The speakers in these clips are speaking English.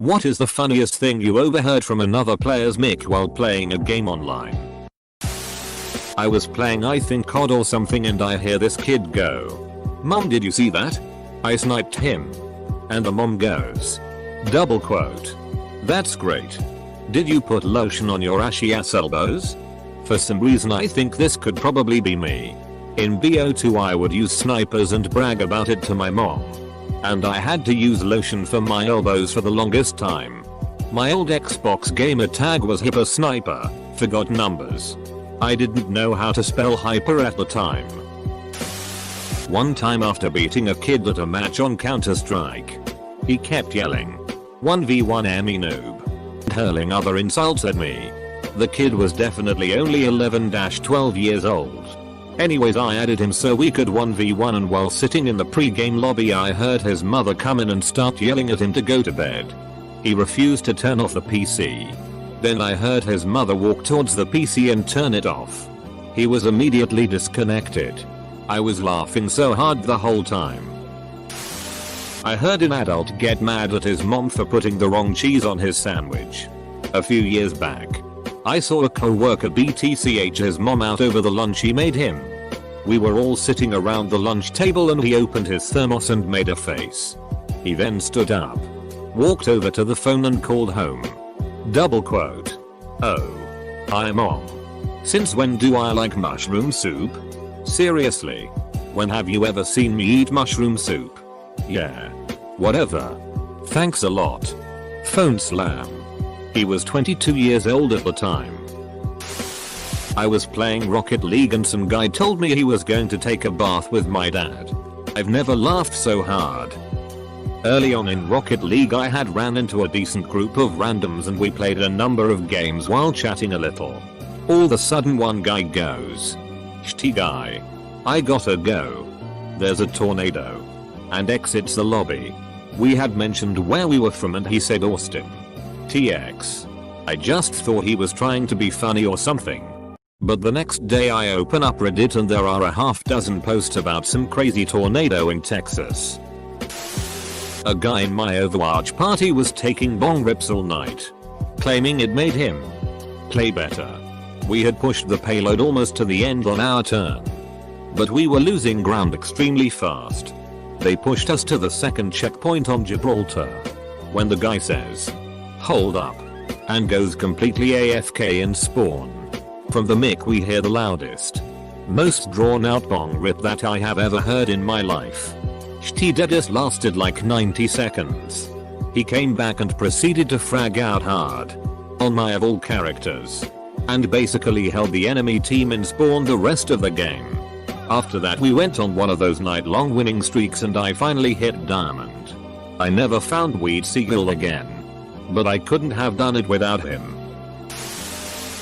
What is the funniest thing you overheard from another player's mic while playing a game online? I was playing I think COD or something and I hear this kid go, "Mom, did you see that? I sniped him." And the mom goes, double quote, "That's great. Did you put lotion on your ashy ass elbows?" For some reason I think this could probably be me. In BO2 I would use snipers and brag about it to my mom. And I had to use lotion for my elbows for the longest time. My old Xbox gamer tag was Hyper Sniper, forgot numbers. I didn't know how to spell hyper at the time. One time after beating a kid at a match on Counter-Strike, he kept yelling, "1v1 me noob," and hurling other insults at me. The kid was definitely only 11-12 years old. Anyways, I added him so we could 1v1, and while sitting in the pre-game lobby I heard his mother come in and start yelling at him to go to bed. He refused to turn off the PC. Then I heard his mother walk towards the PC and turn it off. He was immediately disconnected. I was laughing so hard the whole time. I heard an adult get mad at his mom for putting the wrong cheese on his sandwich. A few years back, I saw a co-worker BTCH his mom out over the lunch he made him. We were all sitting around the lunch table and he opened his thermos and made a face. He then stood up, walked over to the phone and called home. Double quote, "Oh. Hi mom. Since when do I like mushroom soup? Seriously. When have you ever seen me eat mushroom soup? Yeah. Whatever. Thanks a lot." Phone slam. He was 22 years old at the time. I was playing Rocket League and some guy told me he was going to take a bath with my dad. I've never laughed so hard. Early on in Rocket League I had ran into a decent group of randoms and we played a number of games while chatting a little. All of a sudden one guy goes, "Shitty guy. I gotta go. There's a tornado." And exits the lobby. We had mentioned where we were from and he said Austin. TX. I just thought he was trying to be funny or something. But the next day I open up Reddit and there are a half dozen posts about some crazy tornado in Texas. A guy in my Overwatch party was taking bong rips all night, claiming it made him play better. We had pushed the payload almost to the end on our turn, but we were losing ground extremely fast. They pushed us to the second checkpoint on Gibraltar. When the guy says, "Hold up," and goes completely AFK in spawn. From the mic we hear the loudest, most drawn out bong rip that I have ever heard in my life. Shitty deadest lasted like 90 seconds. He came back and proceeded to frag out hard on my of all characters, and basically held the enemy team in spawn the rest of the game. After that we went on one of those night-long winning streaks and I finally hit diamond. I never found Weed Seagull again, but I couldn't have done it without him.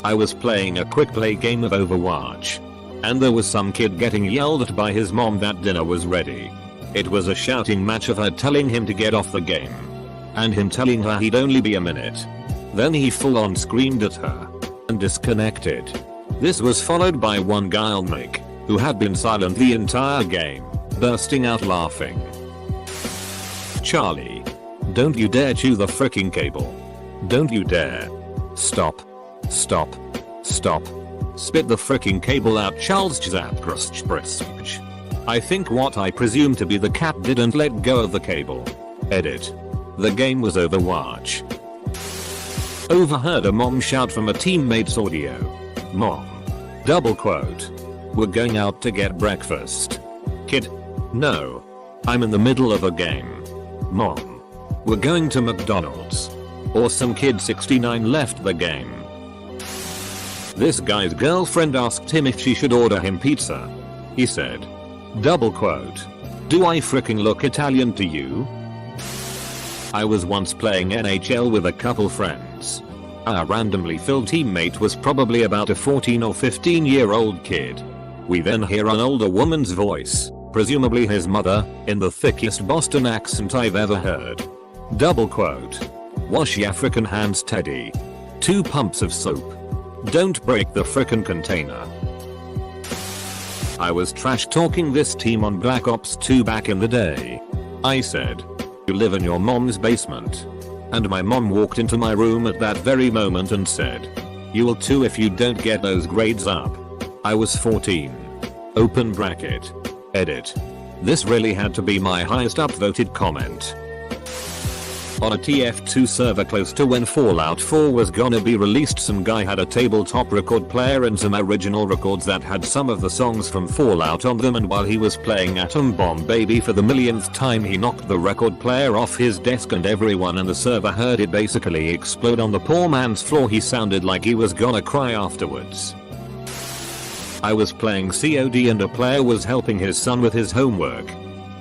I was playing a quick play game of Overwatch, and there was some kid getting yelled at by his mom that dinner was ready. It was a shouting match of her telling him to get off the game, and him telling her he'd only be a minute. Then he full on screamed at her and disconnected. This was followed by one guy on mic, who had been silent the entire game, bursting out laughing. "Charlie, don't you dare chew the fricking cable. Don't you dare. Stop. Stop. Stop. Spit the fricking cable out, Charles Zapkrustch." I think what I presume to be the cat didn't let go of the cable. Edit. The game was Overwatch. Overheard a mom shout from a teammate's audio. "Mom. Double quote. We're going out to get breakfast." Kid. "No. I'm in the middle of a game." Mom. "We're going to McDonald's." Or some kid 69 left the game. This guy's girlfriend asked him if she should order him pizza. He said, double quote, "Do I fricking look Italian to you?" I was once playing NHL with a couple friends. Our randomly filled teammate was probably about a 14 or 15-year-old kid. We then hear an older woman's voice, presumably his mother, in the thickest Boston accent I've ever heard. Double quote. "Wash your frickin' hands, Teddy. 2 pumps of soap. Don't break the frickin' container." I was trash talking this team on Black Ops 2 back in the day. I said, "You live in your mom's basement." And my mom walked into my room at that very moment and said, "You will too if you don't get those grades up." I was 14. Open bracket. Edit. This really had to be my highest upvoted comment. On a TF2 server close to when Fallout 4 was gonna be released, some guy had a tabletop record player and some original records that had some of the songs from Fallout on them, and while he was playing Atom Bomb Baby for the millionth time, he knocked the record player off his desk and everyone in the server heard it basically explode on the poor man's floor. He sounded like he was gonna cry afterwards. I was playing COD and a player was helping his son with his homework.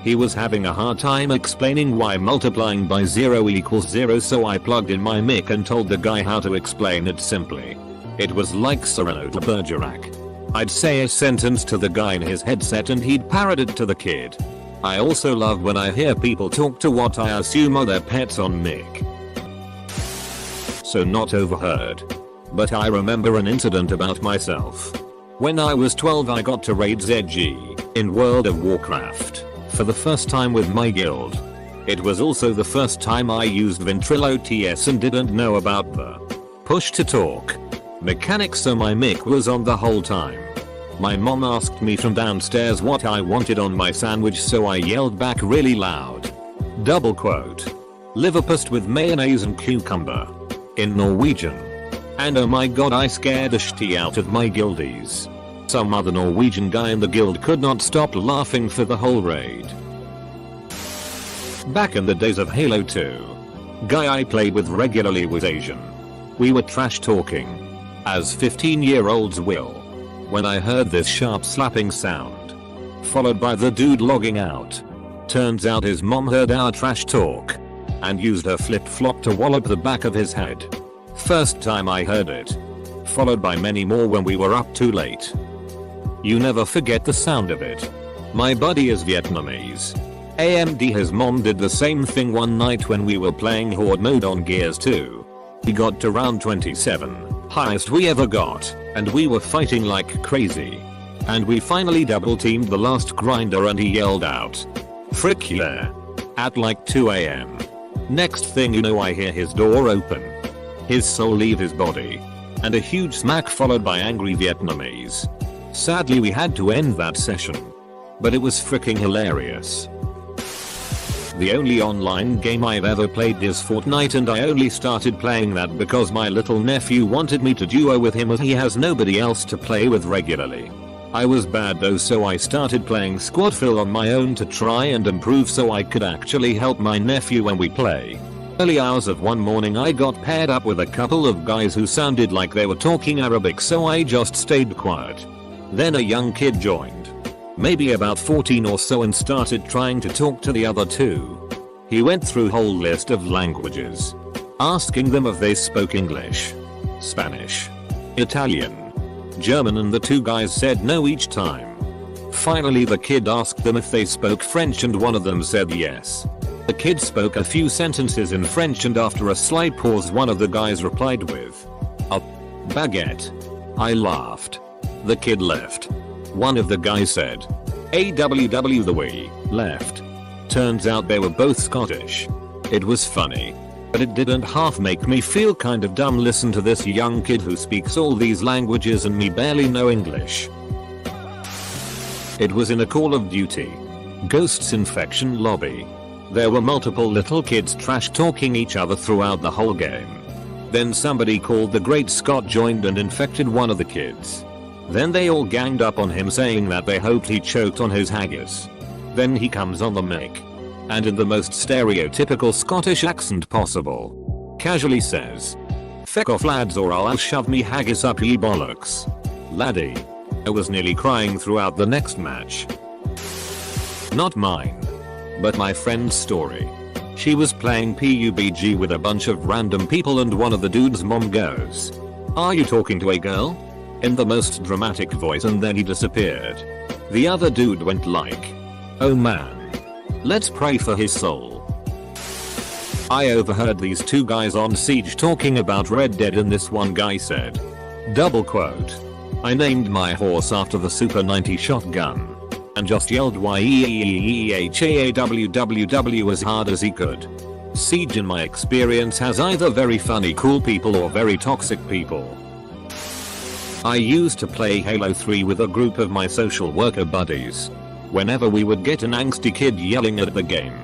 He was having a hard time explaining why multiplying by 0 equals 0, so I plugged in my mic and told the guy how to explain it simply. It was like Cyrano de Bergerac. I'd say a sentence to the guy in his headset and he'd parrot it to the kid. I also love when I hear people talk to what I assume are their pets on mic. So not overheard. But I remember an incident about myself. When I was 12 I got to raid ZG in World of Warcraft for the first time with my guild. It was also the first time I used Ventrilo TS and didn't know about the push to talk mechanic, so my mic was on the whole time. My mom asked me from downstairs what I wanted on my sandwich, so I yelled back really loud. Double quote. Liverpust with mayonnaise and cucumber. In Norwegian. And oh my god, I scared the shit out of my guildies. Some other Norwegian guy in the guild could not stop laughing for the whole raid. Back in the days of Halo 2, guy I played with regularly was Asian. We were trash talking, as 15-year-olds will, when I heard this sharp slapping sound, followed by the dude logging out. Turns out his mom heard our trash talk and used her flip-flop to wallop the back of his head. First time I heard it, followed by many more when we were up too late. You never forget the sound of it. My buddy is Vietnamese. AMD, his mom did the same thing one night when we were playing Horde mode on Gears 2. He got to round 27, highest we ever got, and we were fighting like crazy. And we finally double teamed the last grinder and he yelled out, "Frick yeah," at like 2 AM. Next thing you know I hear his door open, his soul leave his body, and a huge smack followed by angry Vietnamese. Sadly we had to end that session. But it was freaking hilarious. The only online game I've ever played is Fortnite, and I only started playing that because my little nephew wanted me to duo with him as he has nobody else to play with regularly. I was bad though, so I started playing Squadfill on my own to try and improve so I could actually help my nephew when we play. Early hours of one morning I got paired up with a couple of guys who sounded like they were talking Arabic, so I just stayed quiet. Then a young kid joined, maybe about 14 or so, and started trying to talk to the other two. He went through a whole list of languages, asking them if they spoke English, Spanish, Italian, German, and the two guys said no each time. Finally the kid asked them if they spoke French and one of them said yes. The kid spoke a few sentences in French and after a slight pause one of the guys replied with, "A baguette." I laughed. The kid left. One of the guys said, "AWW the we left." Turns out they were both Scottish. It was funny, but it didn't half make me feel kind of dumb. Listen to this young kid who speaks all these languages and me barely know English. It was in a Call of Duty Ghosts Infection lobby. There were multiple little kids trash talking each other throughout the whole game. Then somebody called the Great Scott joined and infected one of the kids. Then they all ganged up on him saying that they hoped he choked on his haggis. Then he comes on the mic, and in the most stereotypical Scottish accent possible, casually says, "Feck off lads or I'll shove me haggis up ye bollocks." Laddie. I was nearly crying throughout the next match. Not mine, but my friend's story. She was playing PUBG with a bunch of random people and one of the dude's mom goes, "Are you talking to a girl?" in the most dramatic voice, and then he disappeared. The other dude went like, "Oh man. Let's pray for his soul." I overheard these two guys on Siege talking about Red Dead and this one guy said, double quote, "I named my horse after the Super 90 shotgun," and just yelled YEEEEHAAWWW as hard as he could. Siege in my experience has either very funny cool people or very toxic people. I used to play Halo 3 with a group of my social worker buddies. Whenever we would get an angsty kid yelling at the game,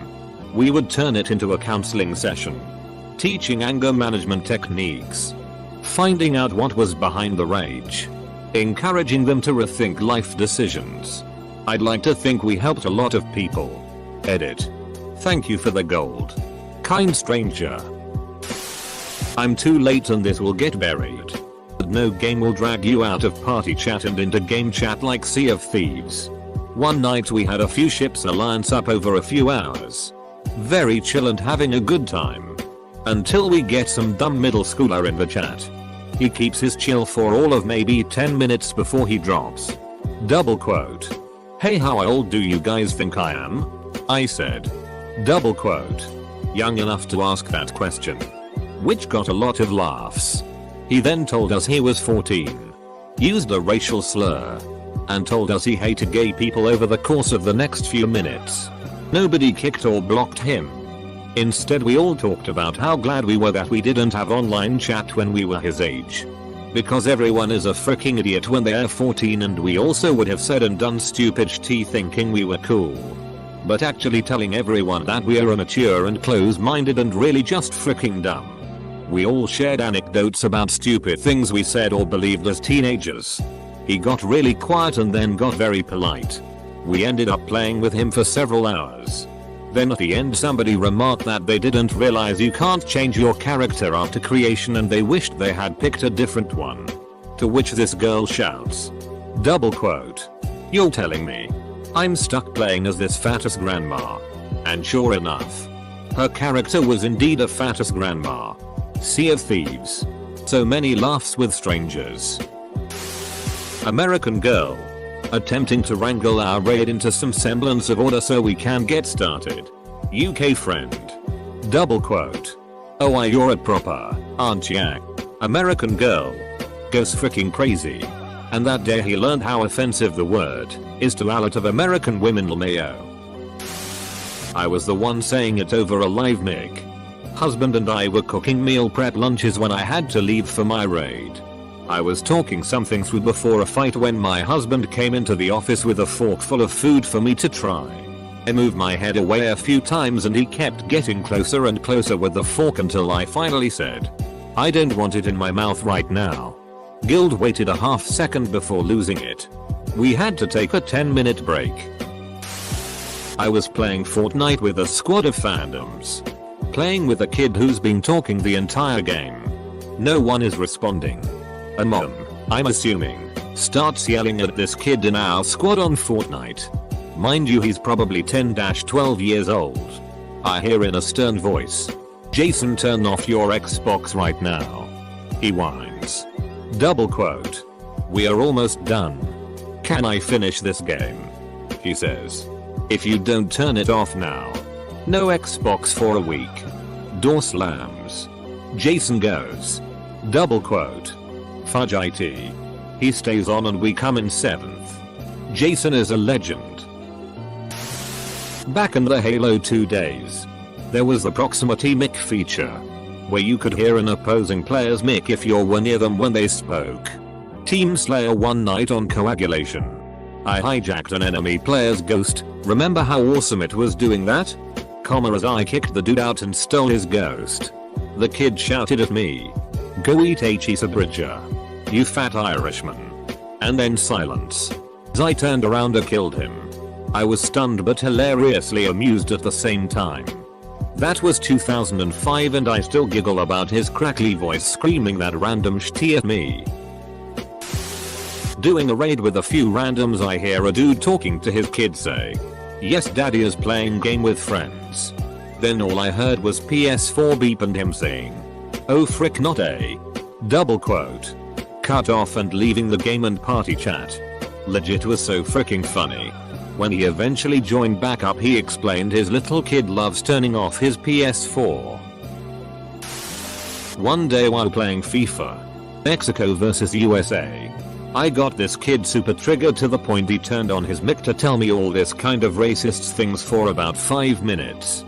we would turn it into a counseling session, teaching anger management techniques, finding out what was behind the rage, encouraging them to rethink life decisions. I'd like to think we helped a lot of people. Edit. Thank you for the gold, kind stranger. I'm too late and this will get buried. No game will drag you out of party chat and into game chat like Sea of Thieves. One night we had a few ships alliance up over a few hours. Very chill and having a good time. Until we get some dumb middle schooler in the chat. He keeps his chill for all of maybe 10 minutes before he drops. Double quote. Hey, how old do you guys think I am? I said. Double quote. Young enough to ask that question. Which got a lot of laughs. He then told us he was 14. Used a racial slur. And told us he hated gay people over the course of the next few minutes. Nobody kicked or blocked him. Instead we all talked about how glad we were that we didn't have online chat when we were his age. Because everyone is a freaking idiot when they are 14 and we also would have said and done stupid shit thinking we were cool. But actually telling everyone that we are immature and close-minded and really just freaking dumb. We all shared anecdotes about stupid things we said or believed as teenagers. He got really quiet and then got very polite. We ended up playing with him for several hours. Then at the end somebody remarked that they didn't realize you can't change your character after creation and they wished they had picked a different one. To which this girl shouts. Double quote. You're telling me I'm stuck playing as this fattest grandma. And sure enough, her character was indeed a fattest grandma. Sea of Thieves. So many laughs with strangers. American girl. Attempting to wrangle our raid into some semblance of order so we can get started. UK friend. Double quote. Oh, you're a proper, aren't ya? American girl. Goes freaking crazy. And that day he learned how offensive the word is to a lot of American women. LMAO. I was the one saying it over a live mic. Husband and I were cooking meal prep lunches when I had to leave for my raid. I was talking something through before a fight when my husband came into the office with a fork full of food for me to try. I moved my head away a few times and he kept getting closer and closer with the fork until I finally said, I don't want it in my mouth right now. Guild waited a half second before losing it. We had to take a 10-minute break. I was playing Fortnite with a squad of fandoms. Playing with a kid who's been talking the entire game. No one is responding. A mom, I'm assuming, starts yelling at this kid in our squad on Fortnite. Mind you, he's probably 10-12 years old. I hear in a stern voice, Jason, turn off your Xbox right now. He whines. Double quote. We are almost done. Can I finish this game? He says. If you don't turn it off now. No Xbox for a week. Door slams. Jason goes. Double quote. Fudge it. He stays on and we come in 7th. Jason is a legend. Back in the Halo 2 days, there was the proximity mic feature, where you could hear an opposing player's mic if you were near them when they spoke. Team Slayer one night on Coagulation. I hijacked an enemy player's ghost. Remember how awesome it was doing that? As I kicked the dude out and stole his ghost. The kid shouted at me. Go eat a cheeseburger. You fat Irishman. And then silence. As I turned around and killed him. I was stunned but hilariously amused at the same time. That was 2005 and I still giggle about his crackly voice screaming that random shit at me. Doing a raid with a few randoms, I hear a dude talking to his kid say, yes, daddy is playing game with friends. Then all I heard was PS4 beep and him saying, oh frick, not a. Double quote. Cut off and leaving the game and party chat. Legit was so freaking funny. When he eventually joined back up, he explained his little kid loves turning off his PS4. One day while playing FIFA, Mexico vs USA, I got this kid super triggered to the point he turned on his mic to tell me all this kind of racist things for about 5 minutes.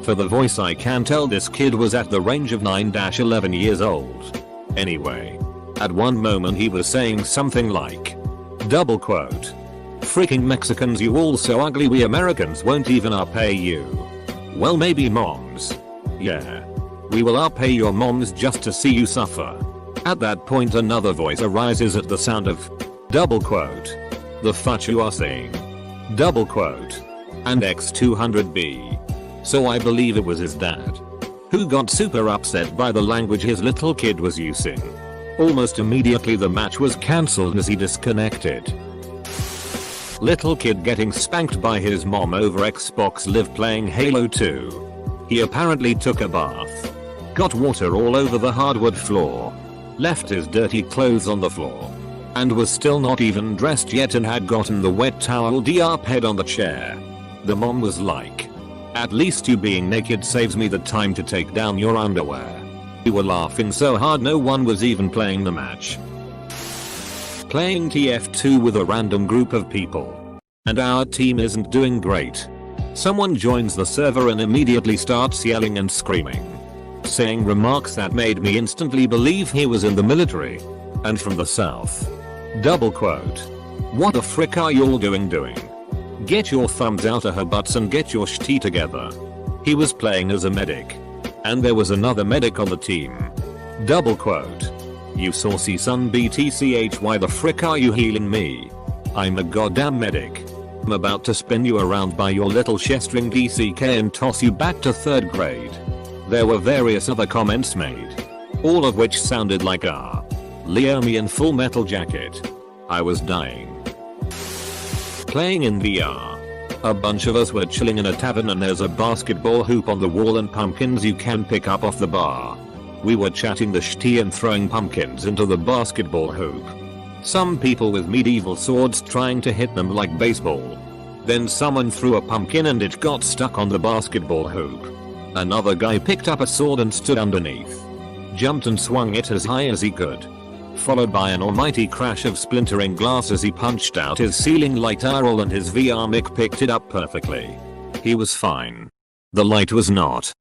For the voice I can tell this kid was at the range of 9-11 years old. Anyway. At one moment he was saying something like, double quote, "Freaking Mexicans, you all so ugly, we Americans won't even pay you." Well, maybe moms. Yeah. We will pay your moms just to see you suffer. At that point another voice arises at the sound of, double quote, "The fuck you are saying?" Double quote. And X200B. So I believe it was his dad, who got super upset by the language his little kid was using. Almost immediately the match was cancelled as he disconnected. Little kid getting spanked by his mom over Xbox Live playing Halo 2. He apparently took a bath, got water all over the hardwood floor, left his dirty clothes on the floor, and was still not even dressed yet and had gotten the wet towel head on the chair. The mom was like, "At least you being naked saves me the time to take down your underwear." We were laughing so hard no one was even playing the match. Playing TF2 with a random group of people. And our team isn't doing great. Someone joins the server and immediately starts yelling and screaming, saying remarks that made me instantly believe he was in the military. And from the south. Double quote. "What the frick are y'all doing? Get your thumbs out of her butts and get your shitty together." He was playing as a medic. And there was another medic on the team. Double quote. "You saucy son BTCH, why the frick are you healing me? I'm a goddamn medic. I'm about to spin you around by your little chestring DCK and toss you back to 3rd grade. There were various other comments made. All of which sounded like Leomi in Full Metal Jacket. I was dying. Playing in VR. A bunch of us were chilling in a tavern and there's a basketball hoop on the wall and pumpkins you can pick up off the bar. We were chatting the shitty and throwing pumpkins into the basketball hoop. Some people with medieval swords trying to hit them like baseball. Then someone threw a pumpkin and it got stuck on the basketball hoop. Another guy picked up a sword and stood underneath. Jumped and swung it as high as he could. Followed by an almighty crash of splintering glass as he punched out his ceiling light arrow and his VR mic picked it up perfectly. He was fine. The light was not.